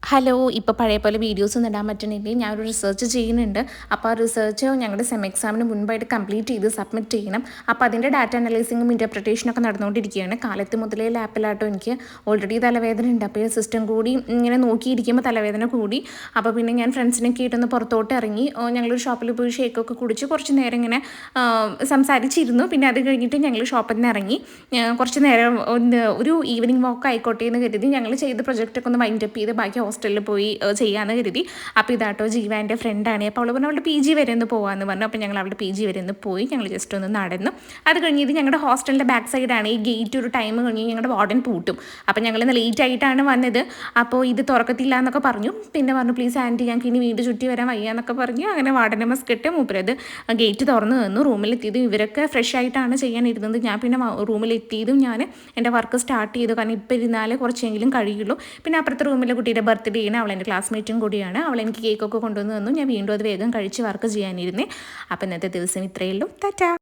Hello, ഇപ്പോൾ പഴയ പോലെ വീഡിയോസ് ഒന്നും ഇടാൻ പറ്റണില്ല. ഞാനൊരു റിസർച്ച് ചെയ്യുന്നുണ്ട്. അപ്പോൾ ആ റിസർച്ച് ഞങ്ങളുടെ സെം എക്സാമിന് മുൻപായിട്ട് കംപ്ലീറ്റ് ചെയ്ത് സബ്മിറ്റ് ചെയ്യണം. അപ്പോൾ അതിൻ്റെ ഡാറ്റ അനലൈസിങ്ങും ഇൻ്റർപ്രിട്ടേഷനും ഒക്കെ നടന്നുകൊണ്ടിരിക്കുകയാണ്. കാലത്ത് മുതലേ ലാപ്പിലാട്ടോ എനിക്ക് ഓൾറെഡി തലവേദന ഉണ്ട്. അപ്പോൾ ഈ സിസ്റ്റം കൂടി ഇങ്ങനെ നോക്കിയിരിക്കുമ്പോൾ തലവേദന കൂടി. അപ്പോൾ പിന്നെ ഞാൻ ഫ്രണ്ട്സിനൊക്കെ ആയിട്ടൊന്ന് പുറത്തോട്ട് ഇറങ്ങി. ഞങ്ങളൊരു ഷോപ്പിൽ പോയി ഷേക്കൊക്കെ കുടിച്ച് കുറച്ച് നേരം ഇങ്ങനെ സംസാരിച്ചിരുന്നു. പിന്നെ അത് കഴിഞ്ഞിട്ട് ഞങ്ങൾ ഷോപ്പിൽ നിന്ന് ഇറങ്ങി. കുറച്ച് നേരം ഒരു ഈവനിങ് വാക്ക് ആയിക്കോട്ടെ എന്ന് കരുതി ഞങ്ങൾ ചെയ്ത പ്രൊജക്റ്റൊക്കെ ഒന്ന് വൈൻഡപ്പ് ചെയ്ത് ബാക്കി ഹോസ്റ്റലിൽ പോയി ചെയ്യാമെന്ന് കരുതി. അപ്പോൾ ഇതാട്ടോ ജീവാൻ്റെ ഫ്രണ്ടാണ്. അപ്പോൾ അവൾ പറഞ്ഞു അവളുടെ PG വരെ ഒന്ന് പോകാമെന്ന് പറഞ്ഞു. അപ്പോൾ ഞങ്ങൾ അവളുടെ PG വരെ ഒന്ന് പോയി. ഞങ്ങൾ ജസ്റ്റ് ഒന്ന് നടന്നു. അത് കഴിഞ്ഞത് ഞങ്ങളുടെ ഹോസ്റ്റലിൻ്റെ ബാക്ക് സൈഡാണ്. ഈ ഗേറ്റ് ഒരു ടൈം കഴിഞ്ഞ് ഞങ്ങളുടെ വാർഡൻ പൂട്ടും. അപ്പോൾ ഞങ്ങൾ ഇന്ന് ലേറ്റ് ആയിട്ടാണ് വന്നത്. അപ്പോൾ ഇത് തുറക്കത്തില്ല എന്നൊക്കെ പറഞ്ഞു. പിന്നെ പറഞ്ഞു പ്ലീസ് ആൻറ്റി ഞങ്ങൾക്ക് ഇനി വീട് ചുറ്റി വരാൻ വയ്യ എന്നൊക്കെ പറഞ്ഞു. അങ്ങനെ വാർഡനെ മസ്കിട്ട് മൂപ്പരത് ഗേറ്റ് തുറന്ന് തന്നു. റൂമിലെത്തിയതും ഇവരൊക്കെ ഫ്രഷ് ആയിട്ടാണ് ചെയ്യാനിരുന്നത്. ഞാൻ പിന്നെ റൂമിലെത്തിയതും ഞാൻ എൻ്റെ വർക്ക് സ്റ്റാർട്ട് ചെയ്തു. കാരണം ഇപ്പോൾ ഇരുന്നാലേ കുറച്ചെങ്കിലും കഴിയുള്ളൂ. പിന്നെ അപ്പുറത്തെ റൂമിലെ കുട്ടിയുടെ ബർത്ത്ഡേ ആണ്. അവൾ എൻ്റെ ക്ലാസ്മേറ്റും കൂടിയാണ്. അവൾ എനിക്ക് കേക്കൊക്കെ കൊണ്ടുവന്ന് തന്നു. ഞാൻ വീണ്ടും അത് വേഗം കഴിച്ച് വർക്ക് ചെയ്യാനിരുന്നേ. അപ്പോൾ ഇന്നത്തെ ദിവസം ഇത്രയേ ഉള്ളൂ. ടാറ്റാ.